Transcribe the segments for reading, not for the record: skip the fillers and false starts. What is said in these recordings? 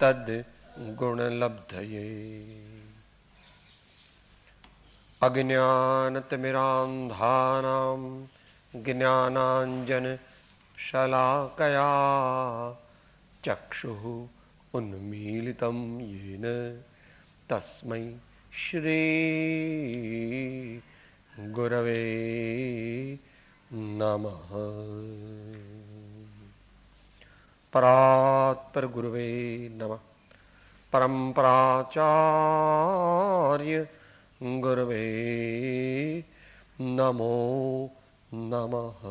सद्गुणलब्धये अज्ञानतिमिरान्धानां ज्ञानाञ्जनशलाकया चक्षुः उन्मीलितं येन तस्मै श्री गुरवे नमः। परात्पर गुरुवे नमः। परम्पराचार्य गुरुवे नमो नमः।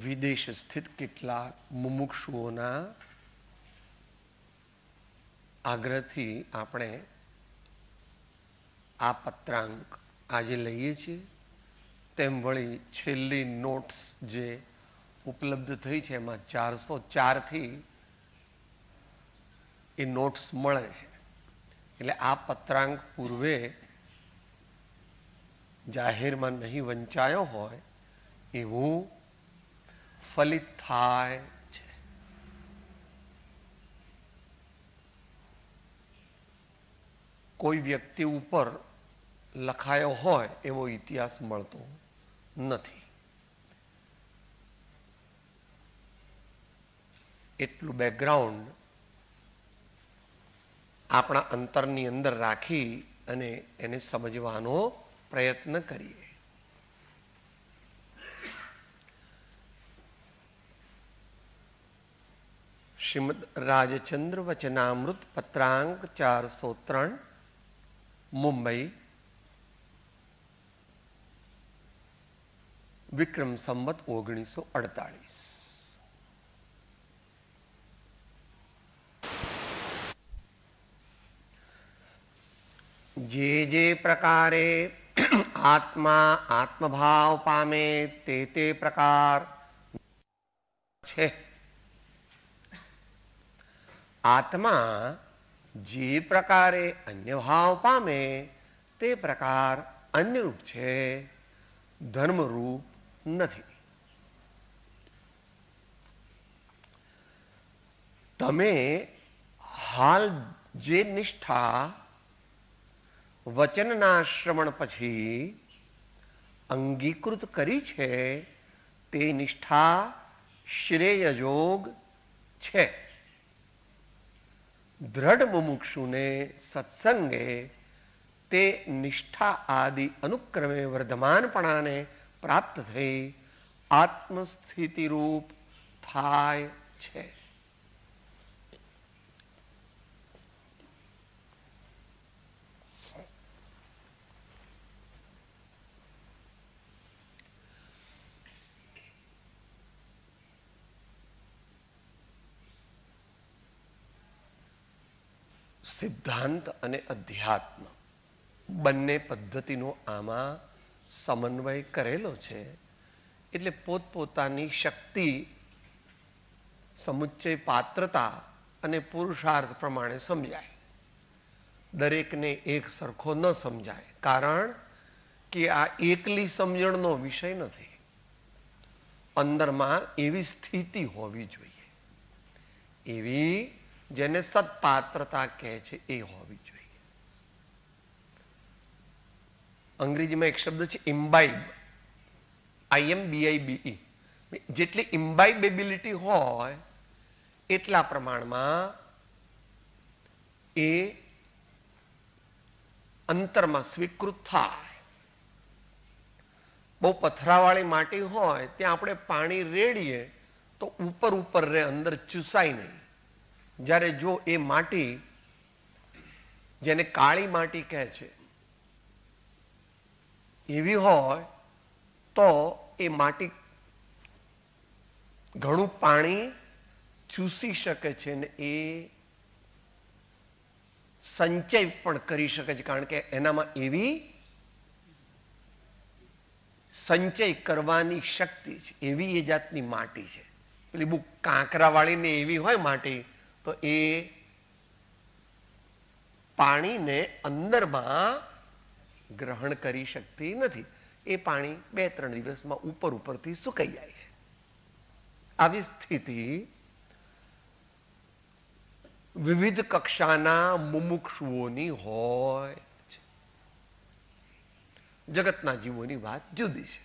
વિદેશ સ્થિત કેટલાક મુમુક્ષુઓના આગ્રહથી આપણે આ પત્રાંક આજે લઈએ છીએ, તેમ વળી છેલ્લી નોટ્સ જે ઉપલબ્ધ થઈ છે એમાં 404થી એ નોટ્સ મળે છે. એટલે આ પત્રાંક પૂર્વે જાહેરમાં નહીં વંચાયો હોય એવું ફલિત થાય છે. કોઈ વ્યક્તિ ઉપર લખાયો હોય એવો ઇતિહાસ મળતો નથી. એટલું બેકગ્રાઉન્ડ આપણા અંતરની અંદર રાખી અને એને સમજવાનો પ્રયત્ન કરીએ. શ્રીમદ રાજચંદ્ર વચનામૃત પત્રાંક 403 મુંબઈ વિક્રમ સંવત 1948. જે જે પ્રકારે આત્મા આત્મભાવ પામે તે તે પ્રકાર છે. આત્મા જે પ્રકારે અન્ય ભાવ પામે તે પ્રકાર અન્ય રૂપ છે, ધર્મરૂપ નથી. તમે હાલ જે નિષ્ઠા વચનના શ્રવણ પછી અંગીકૃત કરી છે તે નિષ્ઠા શ્રેયયોગ છે. દ્રઢ મુમુક્ષુને સત્સંગે તે નિષ્ઠા આદિ અનુક્રમે વર્ધમાનપણાને પ્રાપ્ત થઈ આત્મસ્થિતિ રૂપ થાય છે. સિદ્ધાંત અને અધ્યાત્મ બંને પદ્ધતિનો આમાં સમન્વય કરેલો છે. એટલે પોતપોતાની શક્તિ, સમુચ્ચય પાત્રતા અને પુરુષાર્થ પ્રમાણે સમજાય. દરેકને એક સરખો ન સમજાય, કારણ કે આ એકલી સમજણનો વિષય નથી. અંદરમાં એવી સ્થિતિ હોવી જોઈએ, એવી જેને સત્પાત્રતા કહે છે એ હોવી જોઈએ. અંગ્રેજીમાં એક શબ્દ છે ઇમ્બાઇબ, IMBIBE. જેટલી ઇમ્બાઇબેબિલિટી હોય એટલા પ્રમાણમાં એ અંતરમાં સ્વીકૃત થાય. બહુ પથરાવાળી માટી હોય ત્યાં આપણે પાણી રેડીએ તો ઉપર ઉપર રે, અંદર ચૂસાય નહીં. જ્યારે જો એ માટી, જેને કાળી માટી કહે છે, એવી હોય તો એ માટી ઘણું પાણી ચૂસી શકે છે ને એ સંચય પણ કરી શકે છે, કારણ કે એનામાં એવી સંચય કરવાની શક્તિ છે, એવી એ જાતની માટી છે. પેલી બુક કાંકરાવાળી ને એવી હોય માટી, તો એ પાણીને અંદરમાં ગ્રહણ કરી શકતી નથી. એ પાણી 2-3 દિવસમાં ઉપરથી સુકાઈ જાય છે. આવી સ્થિતિ વિવિધ કક્ષાના મુમુક્ષુઓની હોય છે. જગતના જીવોની વાત જુદી છે.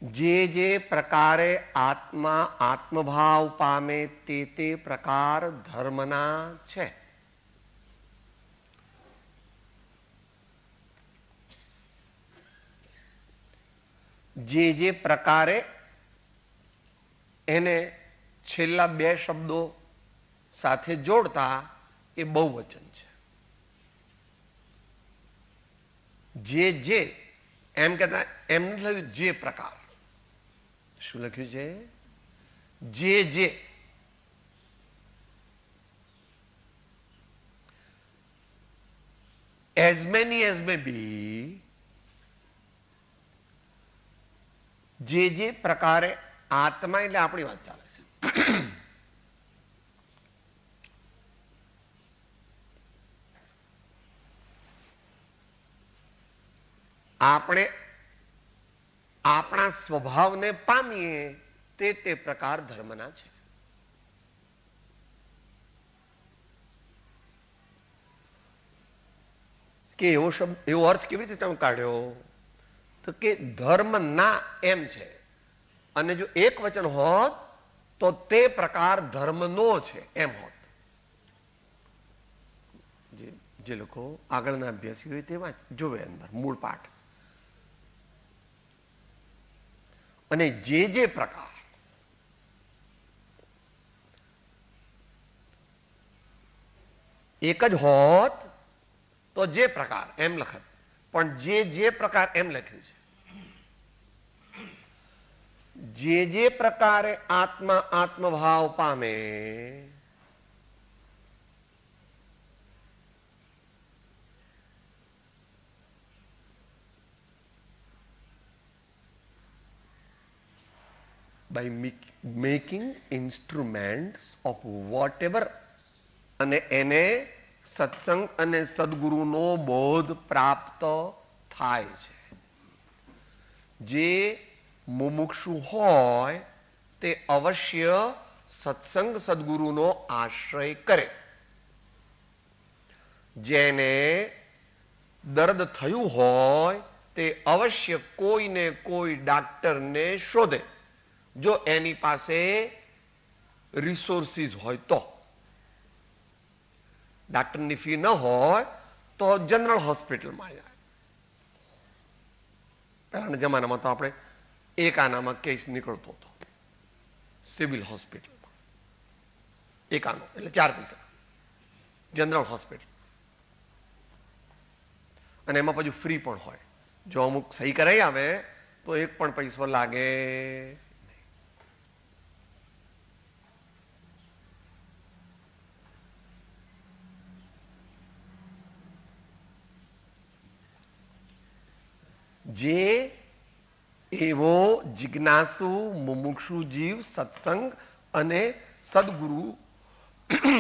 જે પ્રકારે આત્મા આત્મભાવ પામે તે પ્રકાર ધર્મના છે. જે પ્રકારે, એને છેલ્લા 2 શબ્દો સાથે જોડતા એ બહુવચન છે. જે એમ કહેતા એમ નથી લખ્યું જે પ્રકાર. શું લખ્યું છે? જે as many as may be, જે પ્રકારે આત્મા, એટલે આપણી વાત ચાલે છે. આપણે આપણા સ્વભાવને પામીએ તે પ્રકાર ધર્મના છે. કે એવો અર્થ કેવી રીતે તમે કાઢ્યો? તો કે ધર્મ ના એમ છે, અને જો એક વચન હોત તો તે પ્રકાર ધર્મનો છે એમ હોત. જે લોકો આગળના અભ્યાસી હોય તે જોવે અંદર મૂળ પાઠ. અને જે પ્રકાર એક જ હોત તો જે પ્રકાર એમ લખત, પણ જે પ્રકાર એમ લખ્યું છે. જે પ્રકારે આત્મા આત્મભાવ પામે by making instruments of whatever, અને એને સત્સંગ અને સદગુરુનો બોધ પ્રાપ્ત થાય છે. જે મુમુક્ષુ હોય તે અવશ્ય સત્સંગ સદગુરુનો આશ્રય કરે. જેને દર્દ થયું હોય તે અવશ્ય કોઈને કોઈ ડાક્ટરને શોધે, જો એની પાસે રિસોર્સિસ હોય તો. ડાક્ટરની ફી ન હોય તો જનરલ હોસ્પિટલમાં જાય. પહેલાના જમાનામાં તો આપણે એક આનામાં કેસ નીકળતો હતો સિવિલ હોસ્પિટલમાં. એક આનો એટલે 4 પૈસા જનરલ હોસ્પિટલ, અને એમાં પછી ફ્રી પણ હોય. જો અમુક સહી કરાઈ આવે તો 1 પણ પૈસો લાગે. જે એવો જિજ્ઞાસુ મુમુક્ષુ જીવ સત્સંગ અને સદગુરુ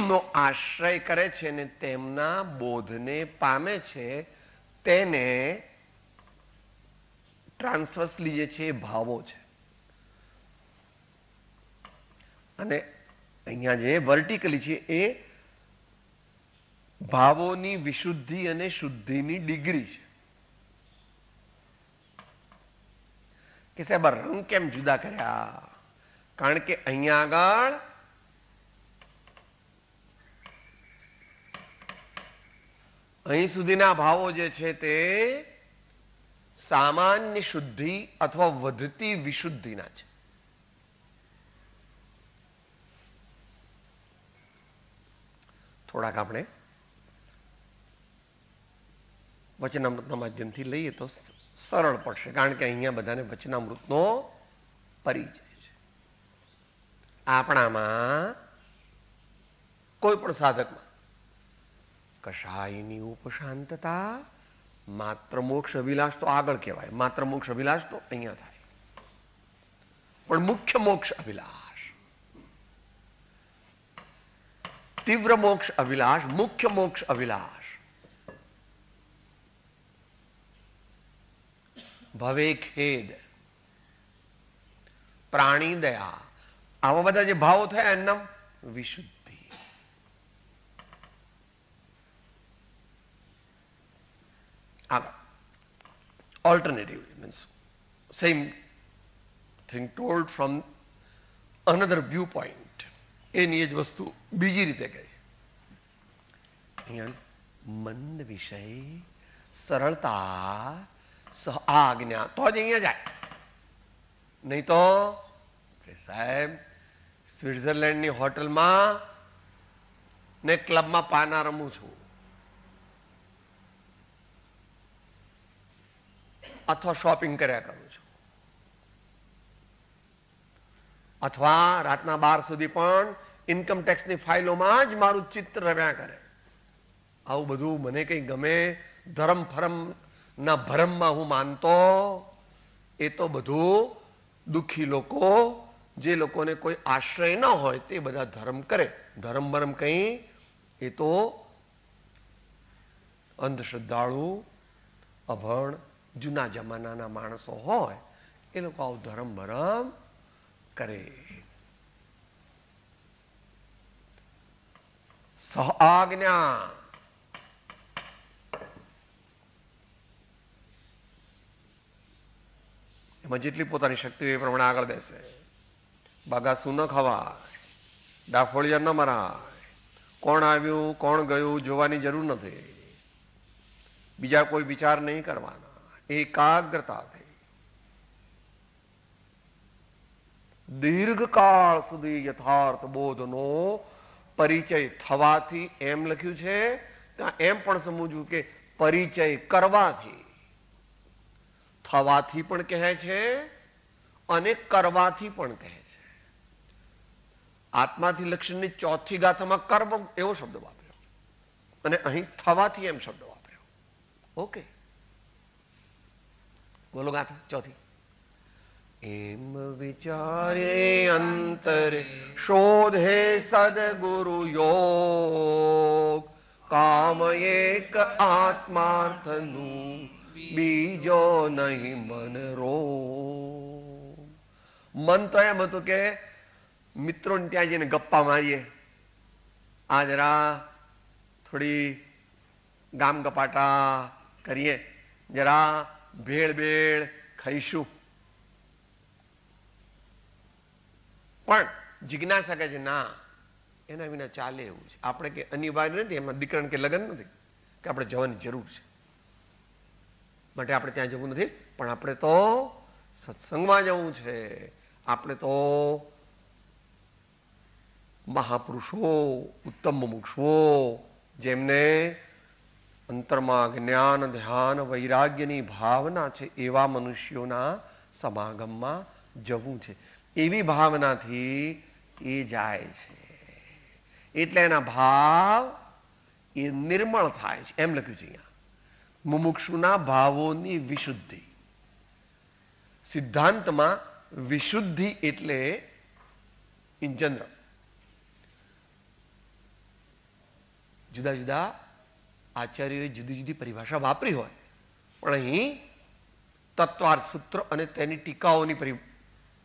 નો આશ્રય કરે છે ને તેમના બોધને પામે છે, તેને ટ્રાન્સવર્સલી જે છે ભાવો છે. અને અહીંયા જે વર્ટિકલી છે એ ભાવોની વિશુદ્ધિ અને શુદ્ધિની ડિગ્રી છે. કે સાહેબ રંગ કેમ જુદા કર્યા? કારણ કે અહીંયા આગળ અહીં સુધીના ભાવો જે છે તે સામાન્ય શુદ્ધિ અથવા વધતી વિશુદ્ધિના છે. થોડાક આપણે વચનામૃતના માધ્યમથી લઈએ તો સરળ પડશે, કારણ કે અહીંયા બધાને વચનામૃતનો પરિચય છે. આપણામાં કોઈ પણ સાધકમાં કશાયની ઉપશાંતતા, માત્ર મોક્ષ અભિલાષ તો આગળ કહેવાય, માત્ર મોક્ષ અભિલાષ તો અહીંયા થાય. પણ મુખ્ય મોક્ષ અભિલાષ, તીવ્ર મોક્ષ અભિલાષ, મુખ્ય મોક્ષ અભિલાષ, ભવે ખેદ, પ્રાણી દયા, આવા બધા જે ભાવો થયા એનું નામ વિશુદ્ધિ. આગળ alternative means same thing told from another view point. એની એ જ વસ્તુ બીજી રીતે કહે. અહીંયા મંદ વિષય, સરળતા, આજ્ઞા, તો જ અહીંયા જાય. નહીં તો સાહેબ સ્વિટ્ઝરલેન્ડની હોટલમાં ને ક્લબમાં પાના રમું છું, અથવા શોપિંગ કર્યા કરું છું, અથવા રાતના 12 સુધી પણ ઇન્કમ ટેક્સની ફાઇલોમાં જ મારું ચિત્ર રમ્યા કરે. આવું બધું મને કઈ ગમે? ધર્મ ફરમ ના ભરમમાં હું માનતો. એ તો બધું દુઃખી લોકો, જે લોકોને કોઈ આશ્રય ન હોય તે બધા ધર્મ કરે. ધર્મ બરમ કઈ, એ તો અંધશ્રદ્ધાળુ, અભણ, જૂના જમાનાના માણસો હોય એ લોકો આવું ધર્મ ભરમ કરે. સહઆજ્ઞા, એમાં જેટલી પોતાની શક્તિ હોય એ પ્રમાણે આગળ બેસે. બાગાસું ન ખવાય, ડાફોળિયા ન મરાય, કોણ આવ્યું કોણ ગયું જોવાની જરૂર નથી. બીજા કોઈ વિચાર નહીં કરવાના, એકાગ્રતાથી દીર્ઘકાળ સુધી યથાર્થ બોધનો પરિચય થવાથી, એમ લખ્યું છે ત્યાં એમ પણ સમજવું કે પરિચય કરવાથી. થવાથી પણ કહે છે અને કરવાથી પણ કહે છે. આત્માથી લક્ષણની ચોથી ગાથામાં કર્મ એવો શબ્દ વાપર્યો અને અહીં થવાથી એમ શબ્દ વાપર્યો. ઓકે, બોલો ગાથા ચોથી. એમ વિચારે અંતરે શોધે સદગુરુ યોગ, કામ એક આત્માર્થનું બીજો નહીં મન રોગ. મન તો એમ હતું કે મિત્રોને ત્યાં જઈને ગપ્પા મારીએ, આ જરા થોડી ગામ ગપાટા કરીએ, જરા ભેળ ભેળ ખાઈશું. પણ જિજ્ઞાસા કહે છે ના, એના વિના ચાલે એવું છે. આપણે કે અનિવાર્ય નથી, એમાં દીકરાને કે લગ્ન નથી કે આપણે જવાની જરૂર છે માટે આપણે ત્યાં જવું નથી, પણ આપણે તો સત્સંગમાં જવું છે. આપણે તો મહાપુરુષો, ઉત્તમ મુમુક્ષુઓ, જેમને અંતરમાં જ્ઞાન, ધ્યાન, વૈરાગ્યની ભાવના છે, એવા મનુષ્યોના સમાગમમાં જવું છે. એવી ભાવનાથી એ જાય છે એટલે એના ભાવ એ નિર્મળ થાય છે. એમ લખ્યું છે અહીંયા, મુમુક્ષુના ભાવોની વિશુદ્ધિ. સિદ્ધાંતમાં વિશુદ્ધિ એટલે ઇન જનરલ જુદા જુદા આચાર્યોએ જુદી જુદી પરિભાષા વાપરી હોય, પણ અહીં તત્વાર્થ સૂત્ર અને તેની ટીકાઓની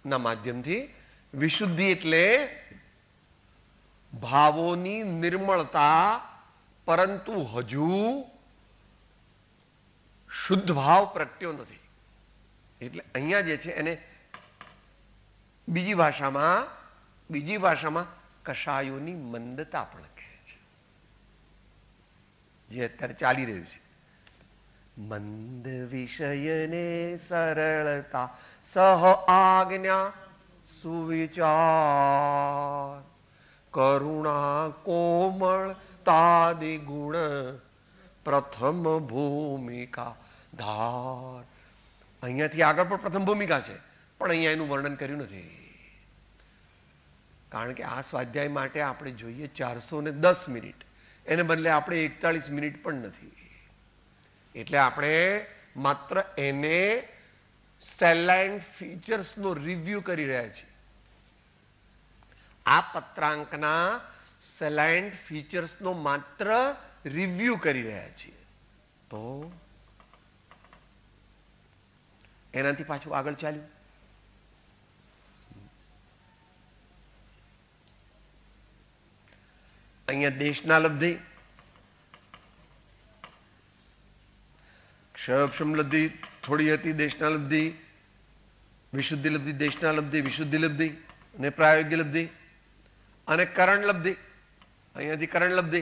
ના માધ્યમથી વિશુદ્ધિ એટલે ભાવોની નિર્મળતા, પરંતુ હજુ શુદ્ધ ભાવ પ્રગટ્યો નથી. એટલે અહીંયા જે છે એને બીજી ભાષામાં કશાયોની મંદતા પણ કહે છે, જે અત્યારે ચાલી રહ્યું છે. મંદ વિષયને સરળતા, સહ આજ્ઞા, સુવિચાર, કરુણા, કોમળ, તાદિ ગુણ, પ્રથમ ભૂમિકા ધાર. અહીંયાથી આગળ પણ પ્રથમ ભૂમિકા છે, પણ અહીંયા એનું વર્ણન કર્યું નથી. કારણ કે આ સ્વાધ્યાય માટે આપણે જોઈએ 410 મિનિટ, એને બદલે આપણે 41 મિનિટ પણ નથી. એટલે આપણે માત્ર એને સેલાઇન ફીચર્સનો રિવ્યુ કરી રહ્યા છીએ. આ પત્રાંકના સેલાઇન ફીચર્સનો માત્ર રિવ્યુ કરી રહ્યા છીએ. તો એનાથી પાછું આગળ ચાલ્યું. અહીંયા દેશના લબ્ધિ, ક્ષયક્ષમ લબ્ધિ થોડી હતી, દેશના લબ્ધિ, વિશુદ્ધિ લબ્ધિ, દેશના લબ્ધિ, વિશુદ્ધિ લબ્ધિ અને પ્રાયોગિક લબ્ધિ અને કરણ લબ્ધિ. અહીંયાથી કરણ લબ્ધિ.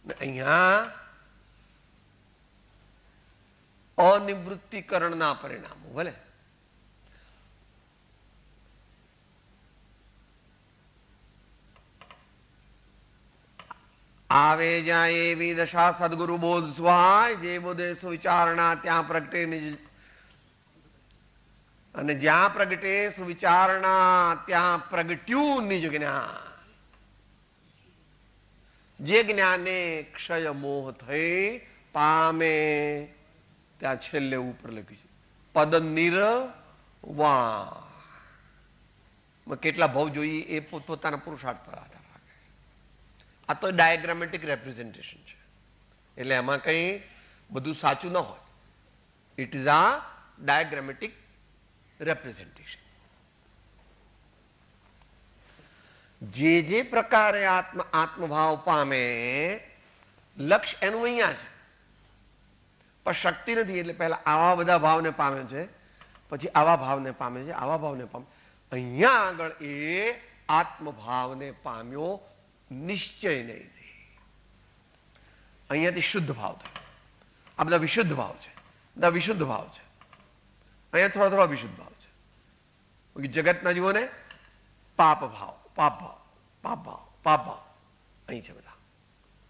અહીંયા અનિવૃત્તિકરણના પરિણામો. ભલે આવે જાય એવી દશા સદગુરુ બોધ સ્વાય, જે બોધે સુવિચારણા ત્યાં પ્રગટે નિજ, અને જ્યાં પ્રગટે સુવિચારણા ત્યાં પ્રગટ્યું નિજ જ્ઞાન. જે જ્ઞાને ક્ષય મોહ થઈ પામે, ત્યાં છેલ્લે ઉપર લખ્યું છે પદ નિર્વાણ. કેટલા ભાવ જોઈએ એ પોતપોતાના પુરુષાર્થ પર આધાર રાખે. આ તો ડાયાગ્રામેટિક રેપ્રેઝન્ટેશન છે, એટલે એમાં કંઈ બધું સાચું ન હોય. ઇટ ઇઝ આ ડાયાગ્રામેટિક રેપ્રેઝન્ટેશન. જે પ્રકારે આત્મભાવ પામે, લક્ષ્ય એનું અહીંયા છે, પણ શક્તિ નથી. એટલે પહેલા આવા બધા ભાવને પામે છે, પછી આવા ભાવને પામે છે, આવા ભાવને પામે. અહીંયા આગળ એ આત્મભાવને પામ્યો નિશ્ચય નહીં. અહીંયાથી શુદ્ધ ભાવ થાય. આ બધા વિશુદ્ધ ભાવ છે, બધા વિશુદ્ધ ભાવ છે. અહીંયા થોડા થોડા વિશુદ્ધ ભાવ છે. જગતના જુઓ ને, પાપ ભાવ, પાપ ભાવ, પાપ ભાવ, પાપ ભાવ અહીં છે બધા.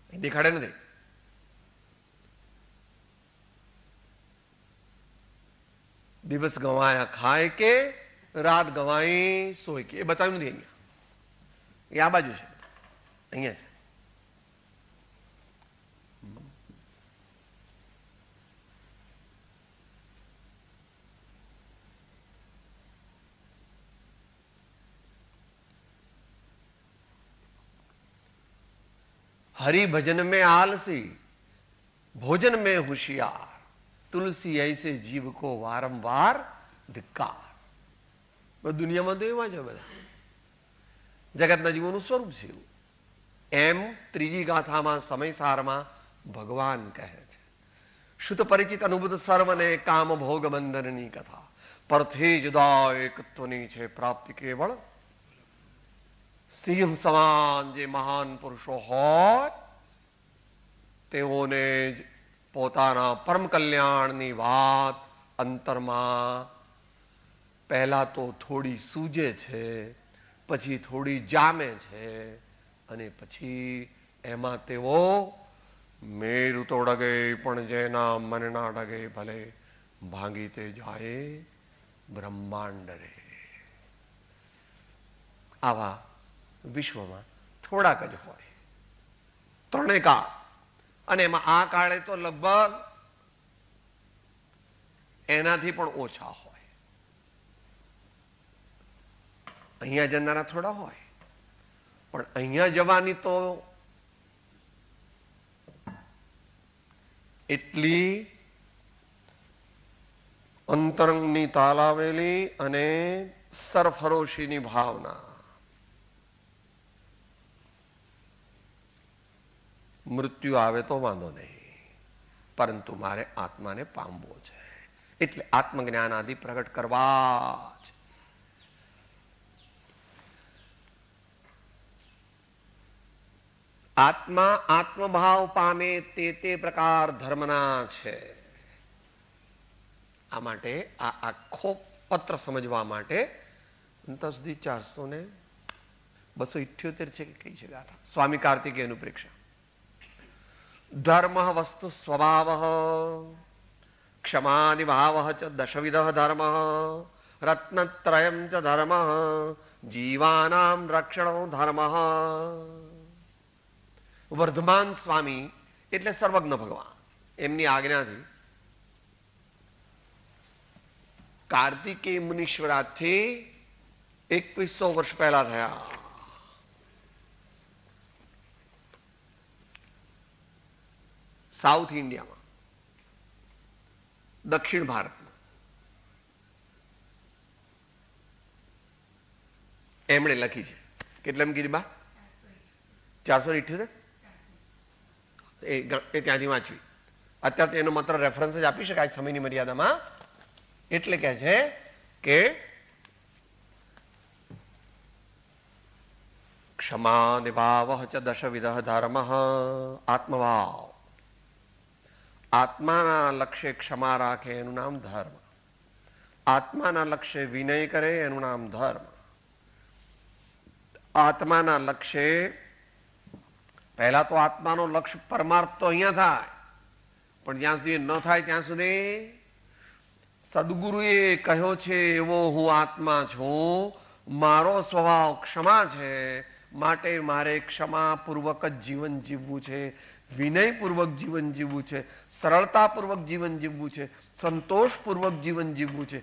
અહીં દેખાડે નથી. દિવસ ગવાયા ખાય કે રાત ગવાઈ સોય કે, એ બતાવ્યું નથી અહીંયા. એ આ બાજુ છે, અહીંયા છે. हरि भजन में आलसी, भोजन में होशियार, तुलसी ऐसे जीव को वारंवार धिक्कार. દુનિયામાં તો એવા છે બધા. જગતના જીવોનું સ્વરૂપ છે એવું. એમ ત્રીજી ગાથામાં સમયસારમાં ભગવાન કહે છે. શુદ્ધ પરિચિત અનુભૂત સર્વને કામ ભોગ બંધનની કથા, પરથી જુદા એકત્વની છે પ્રાપ્તિ કેવળ. સિંહ સમાન જે મહાન પુરુષો હોય તેઓને જ પોતાના પરમ કલ્યાણની વાત અંતરમાં પહેલા તો થોડી સૂજે છે, પછી થોડી જામે છે, અને પછી એમાં તેઓ મેરુ તો ડગે પણ જેના મન ના ડગે ભલે, ભાંગી તે જાય બ્રહ્માંડ રે. આવા વિશ્વમાં થોડાક જ હોય, ત્રણેય કાળ. અને એમાં આ કાળે તો લગભગ એનાથી પણ ઓછા હોય. અહીંયા જનારા થોડા હોય, પણ અહીંયા જવાની તો એટલી અંતરંગની તાલાવેલી અને સરફરોશીની ભાવના. મૃત્યુ આવે તો વાંધો નહીં, પરંતુ મારે આત્માને પામવો છે, એટલે આત્મજ્ઞાન આદિ પ્રગટ કરવા જ. આત્મા આત્મભાવ પામે તે પ્રકાર ધર્મના છે. આ માટે આ આખો પત્ર સમજવા માટે 478 છે કે કઈ છે ગાથા, સ્વામી કાર્તિકેયનું પ્રેક્ષા. ધર્મ વસ્તુ સ્વભાવ ક્ષમાદિ ભાવ ચ દશવિધ ધર્મ રત્નત્રયમ ચ ધર્મ જીવાનામ રક્ષણો ધર્મ. વર્ધમાન સ્વામી એટલે સર્વજ્ઞ ભગવાન, એમની આજ્ઞાથી કાર્તિકેય મુનીશ્વરાથી 2100 વર્ષ પહેલા થયા. સાઉથ ઇન્ડિયામાં, દક્ષિણ ભારતમાં એમણે લખી છે. કેટલા એમ કીધી બા? 478. એ ત્યાંથી વાંચવી. અત્યારે એનો માત્ર રેફરન્સ જ આપી શકાય સમયની મર્યાદામાં. એટલે કહે છે કે ક્ષમા નિભાવ ચ દશવિધ ધર્મ આત્મભાવ. આત્માના લક્ષ્ય ક્ષમા રાખે એનું નામ ધર્મ. આત્માના લક્ષ્ય વિનય કરે એનું નામ ધર્મ. આત્માના લક્ષ્ય, પહેલા તો આત્માનો લક્ષ્ય પરમાર્થ તો અહીંયા થાય, પણ જ્યાં સુધી ન થાય ત્યાં સુધી સદગુરુએ કહ્યો છે એવો હું આત્મા છું, મારો સ્વભાવ ક્ષમા છે, માટે મારે ક્ષમાપૂર્વક જ જીવન જીવવું છે, વિનયપૂર્વક જીવન જીવવું છે, સરળતાપૂર્વક જીવન જીવવું છે, સંતોષપૂર્વક જીવન જીવવું છે,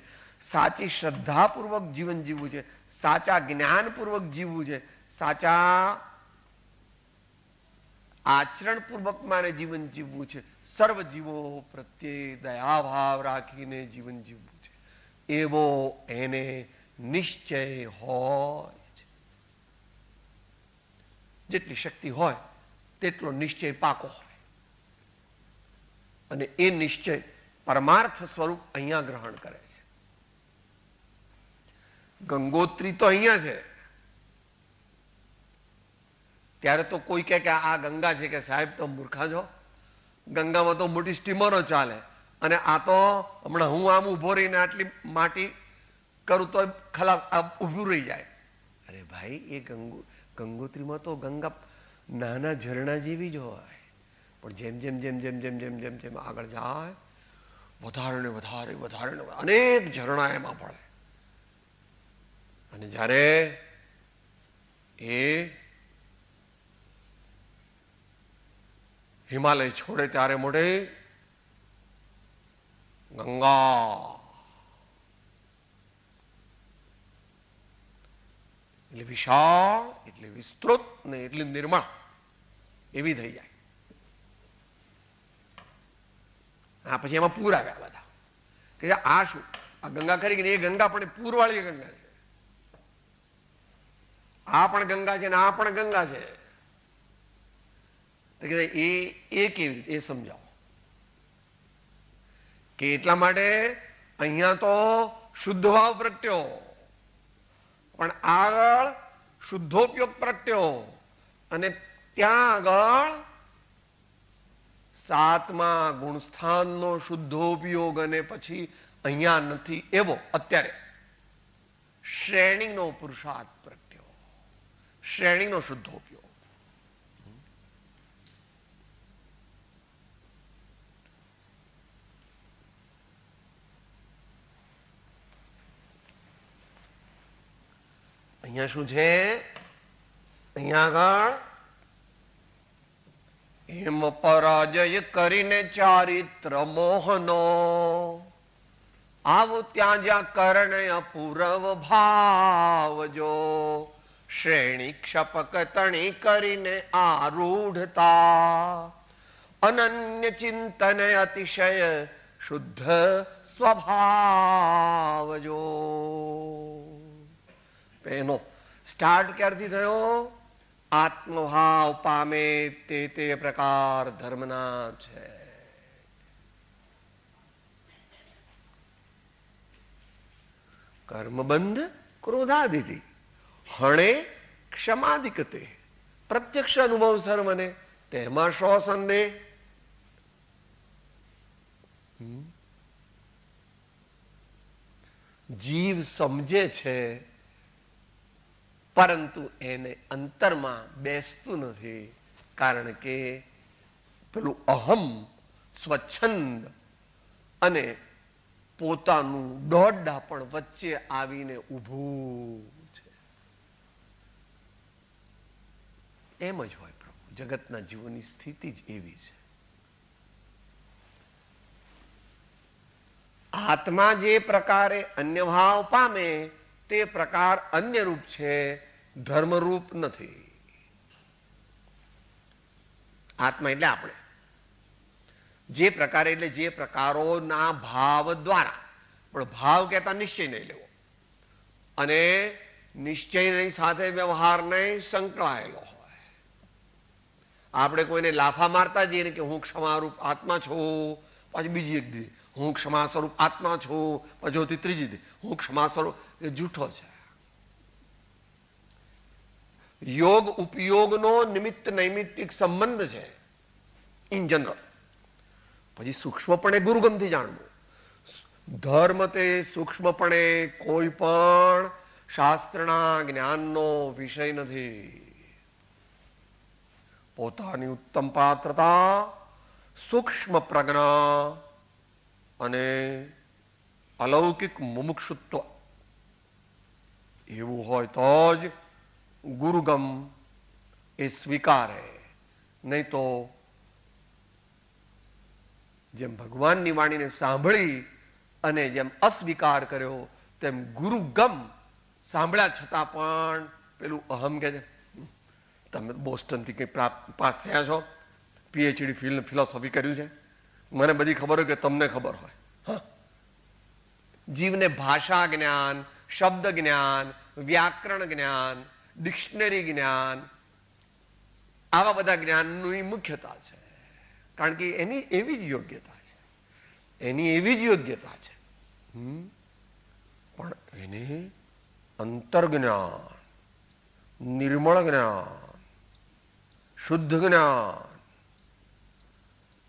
સાચી શ્રદ્ધાપૂર્વક જીવન જીવવું છે, સાચા જ્ઞાનપૂર્વક જીવવું છે, સાચા આચરણપૂર્વક મારે જીવન જીવવું છે, સર્વ જીવો પ્રત્યે દયાભાવ રાખીને જીવન જીવવું છે, એવો એને નિશ્ચય હોય છે. જેટલી શક્તિ હોય તેટલો નિશ્ચય પાકો હોય, અને એ નિશ્ચય પરમાર્થ સ્વરૂપ અહીંયા ગ્રહણ કરે છે. ગંગોત્રી તો અહીંયા છે, ત્યારે તો કોઈ કહે કે આ ગંગા છે, કે સાહેબ તો મૂર્ખા છો, ગંગામાં તો મોટી સ્ટીમરો ચાલે, અને આ તો હમણાં હું આમ ઉભો રહીને આટલી માટી કરું તો ખલાસ ઊભું રહી જાય. અરે ભાઈ, એ ગંગોત્રીમાં તો ગંગા નાના ઝરણા જેવી જ હોય, પણ જેમ જેમ જેમ જેમ જેમ જેમ જેમ જેમ આગળ જાય વધારે ને વધારે વધારે ને અનેક ઝરણા એમાં પડે. અને જ્યારે એ હિમાલય છોડે ત્યારે મોઢે ગંગા એટલે વિશાળ, એટલે વિસ્તૃત ને એટલી નિર્મળ એવી થઈ જાય. આ પછી એમાં પૂર આવ્યા બધા કે આ શું, આ ગંગા ખરી કે એ ગંગા પણ પૂરવાળી ગંગા છે, આ પણ ગંગા છે ને આ પણ ગંગા છે. એ કેવી રીતે એ સમજાવો. કે એટલા માટે અહીંયા તો શુદ્ધ ભાવ પ્રગટ્યો, પણ આગળ શુદ્ધોપયોગ પ્રગટ્યો, અને ત્યાં આગળ સાતમા ગુણસ્થાનનો શુદ્ધોપયોગ, અને પછી અહીંયા નથી એવો અત્યારે શ્રેણીનો પુરુષાર્થ પ્રગટ્યો, શ્રેણીનો શુદ્ધોપયોગ. અહીંયા શું છે? અહીંયા આગળ એમ પરાજય કરીને ચારિત્ર મોહનો, આવું ત્યાં જ્યાં કરણય પૂરવ ભાવજો, શ્રેણી ક્ષપક તણી કરીને આરૂઢતા, અનન્ય ચિંતન અતિશય શુદ્ધ સ્વભાવજો. એનો સ્ટાર્ટ ક્યારથી થયો? આત્મભાવ પામે તે પ્રકાર ધર્મના છે. કર્મબંધ ક્રોધાદિતિ હણે ક્ષમાધિકતે, પ્રત્યક્ષ અનુભવ સર્વને તેમાં શો સંદેહ. જીવ સમજે છે, પરંતુ એને અંતરમાં બેસતું નથી, કારણ કે પેલું અહમ સ્વચ્છંદ અને પોતાનું દોડડા પણ વચ્ચે આવીને ઊભું છે. એમ જ હોય પ્રભુ, જગતના જીવોની સ્થિતિ જ એવી છે. આત્મા જે પ્રકારે અન્ય ભાવ પામે તે પ્રકાર અન્ય રૂપ છે, ધર્મરૂપ નથી. આત્મા એટલે આપણે જે પ્રકારે, એટલે જે પ્રકારોના ભાવ દ્વારા, પણ ભાવ કહેતા નિશ્ચય નહીં લેવો અને નિશ્ચયની સાથે વ્યવહાર નહીં સંકળાયેલો હોય. આપણે કોઈને લાફા મારતા જઈએ ને કે હું ક્ષમારૂપ આત્મા છું, પાછી બીજી એક દી હું ક્ષમા સ્વરૂપ આત્મા છું, પછી ત્રીજી દી હું ક્ષમા સ્વરૂપ, એ જૂઠો છે. યોગ ઉપયોગનો નિમિત્ત નૈમિત્તિક સંબંધ છે ઇન જનરલ. પછી સૂક્ષ્મપણે ગુરુગમથી જાણવું. ધર્મ તે સૂક્ષ્મપણે કોઈ પણ શાસ્ત્રના જ્ઞાનનો વિષય નથી. પોતાની ઉત્તમ પાત્રતા, સૂક્ષ્મ પ્રજ્ઞા અને અલૌકિક મુમુક્ષુત્વ એવું હોય તો જ ગુરુગમ એ સ્વીકારે. નહીં તો જેમ ભગવાનની વાણીને સાંભળી અને જેમ અસ્વીકાર કર્યો તેમ ગુરુગમ સાંભળ્યા છતાં પણ પેલું અહમ કે છે, તમે બોસ્ટનથી કંઈ પાસ થયા છો, પીએચડી ફિલોસોફી કર્યું છે, મને બધી ખબર હોય કે તમને ખબર હોય. હા, જીવને ભાષા જ્ઞાન, શબ્દ જ્ઞાન, વ્યાકરણ જ્ઞાન, ડિક્શનરી જ્ઞાન, આવા બધા જ્ઞાનની મુખ્યતા છે. કારણ કે એની એવી જ યોગ્યતા છે, એની એવી જ યોગ્યતા છે. પણ એને અંતર્જ્ઞાન, નિર્મળ જ્ઞાન, શુદ્ધ જ્ઞાન,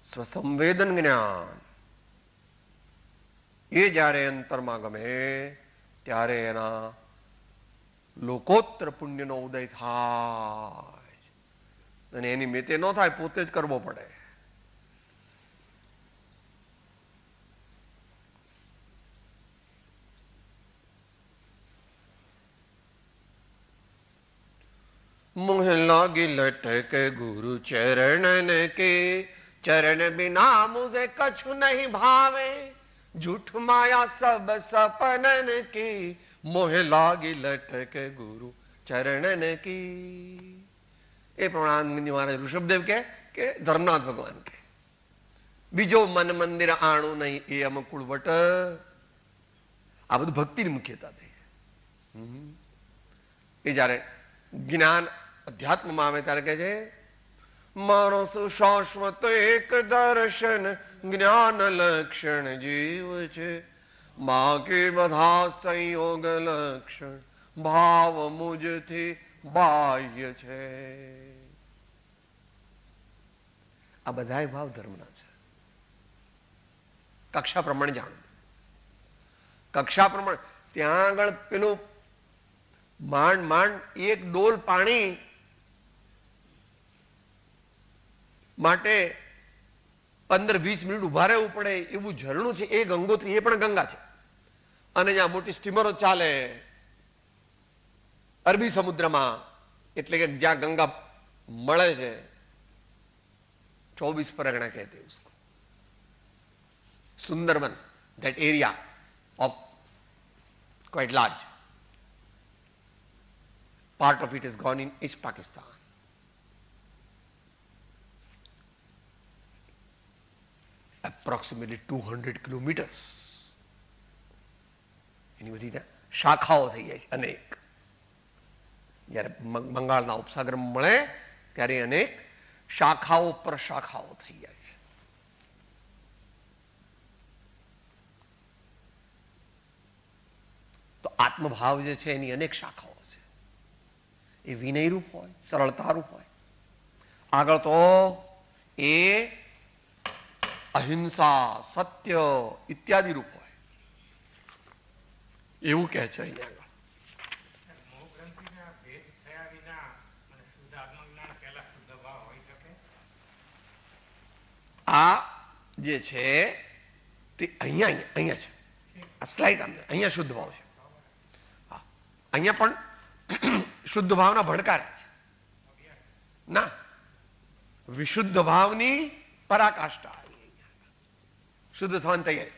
સ્વસંવેદન જ્ઞાન, એ જ્યારે અંતરમાં ગમે ત્યારે એના લોકોત્તર પુણ્યનો ઉદય થાય. અને એની મેતે ન થાય, પોતે જ કરવો પડે. मुँह लागी लटक गुरु चरण के, चरण बिना मुझे कछु नहीं भावे, झूठ माया सब सपनन की, मोह लागी लटक गुरु चरण की. એ પ્રમાણે મહારાજ ઋષભદેવ કે ધર્મનાથ ભગવાન કે બીજો મન મંદિર આણું નહીં એ અમકુળ વટ. આ બધું ભક્તિની મુખ્યતા થઈ. એ જયારે જ્ઞાન અધ્યાત્મમાં આવે ત્યારે કહે છે, મારો સુશાશ્વત એક દર્શન જ્ઞાન લક્ષણ જીવ છે, બાકી બધા સંયોગ લક્ષણ ભાવ મુજથી બાહ્ય છે. આ બધા ભાવ ધર્મના છે. કક્ષા પ્રમાણે જાણવું. કક્ષા પ્રમાણે ત્યાં આગળ પેલું માંડ એક ડોલ પાણી માટે 15-20 મિનિટ ઉભા રહેવું પડે એવું ઝરણું છે. એ ગંગોત્રી, એ પણ ગંગા છે. અને જ્યાં મોટી સ્ટીમરો ચાલે અરબી સમુદ્રમાં, એટલે કે જ્યાં ગંગા મળે છે, 24 પરગણા કહેતે ઉસકો. Sundarban, that area of quite large part of it is gone in East Pakistan. Approximately 200 kilometers. એની બધી શાખાઓ થઈ જાય છે અનેક. જ્યારે બંગાળના ઉપસાગર મળે ત્યારે અનેક શાખાઓ પર શાખાઓ થઈ જાય છે. તો આત્મભાવ જે છે એની અનેક શાખાઓ છે. એ વિનયરૂપ હોય, સરળતારૂપ હોય. આગળ તો એ અહિંસા, સત્ય ઇત્યાદિ રૂપ હોય એવું કહે છે અહીંયા. આ જે છે તે અહીંયા છે. આ સ્લાઇડ અહીંયા શુદ્ધ ભાવ છે. અહીંયા પણ શુદ્ધ ભાવના ભડકારે છે ના, વિશુદ્ધ ભાવની પરાકાષ્ઠા, શુદ્ધ થવાની તૈયારી.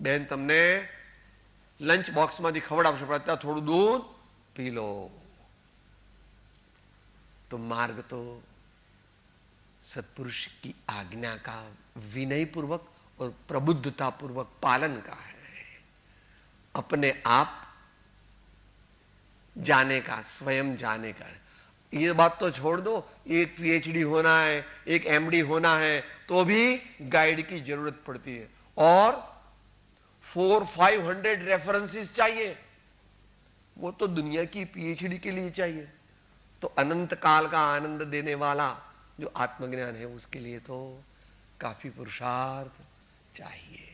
બેન તમને લંચ બોક્સમાંથી ખવડાવશે, પણ અત્યારે થોડું દૂધ पी लो। तो मार्ग तो सत्पुरुष की आज्ञा का विनय पूर्वक और प्रबुद्धता पूर्वक पालन का है, अपने आप जाने का, स्वयं जाने का। ये बात तो छोड़ दो, एक पीएचडी होना है, एक एमडी होना है, तो भी गाइड की जरूरत पड़ती है और 400-500 रेफरेंसेस चाहिए। वो तो दुनिया की पीएचडी के लिए चाहिए। तो अनंत काल का आनंद देने वाला जो आत्मज्ञान है, उसके लिए तो काफी पुरुषार्थ चाहिए।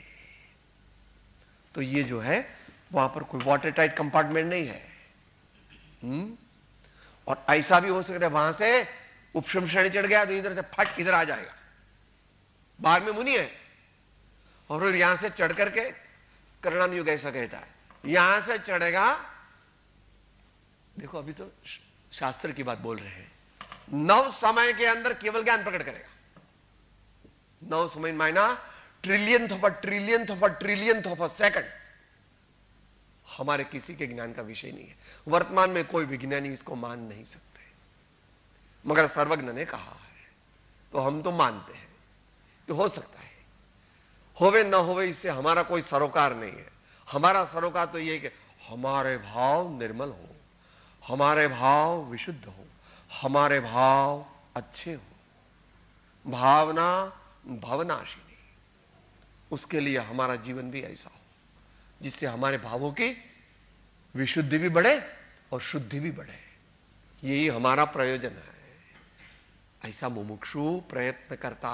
तो ये जो है वहां पर कोई वाटर टाइट कंपार्टमेंट नहीं है। और ऐसा भी हो सकता है वहां से उपशम श्रेणी चढ़ गया तो इधर से फट इधर आ जाएगा। बाहर में मुनि है और फिर यहां से चढ़ करके करणाम युग ऐसा कहता है, यहां से चढ़ेगा। देखो अभी तो शास्त्र की बात बोल रहे हैं, 9 समय के अंदर केवल ज्ञान प्रकट करेगा। 9 समय मायना ट्रिलियंथ ऑफ अ सेकंड। हमारे किसी के ज्ञान का विषय नहीं है। वर्तमान में कोई विज्ञानी इसको मान नहीं सकते, मगर सर्वज्ञ ने कहा है तो हम तो मानते हैं कि हो सकता है। होवे न होवे इससे हमारा कोई सरोकार नहीं है। हमारा सरोकार तो ये कि हमारे भाव निर्मल हो, हमारे भाव विशुद्ध हो, हमारे भाव अच्छे हो। भावना भवनाशिनी, उसके लिए हमारा जीवन भी ऐसा हो जिससे हमारे भावों की विशुद्धि भी बढ़े और शुद्धि भी बढ़े। यही हमारा प्रयोजन है। ऐसा मुमुक्षु प्रयत्न करता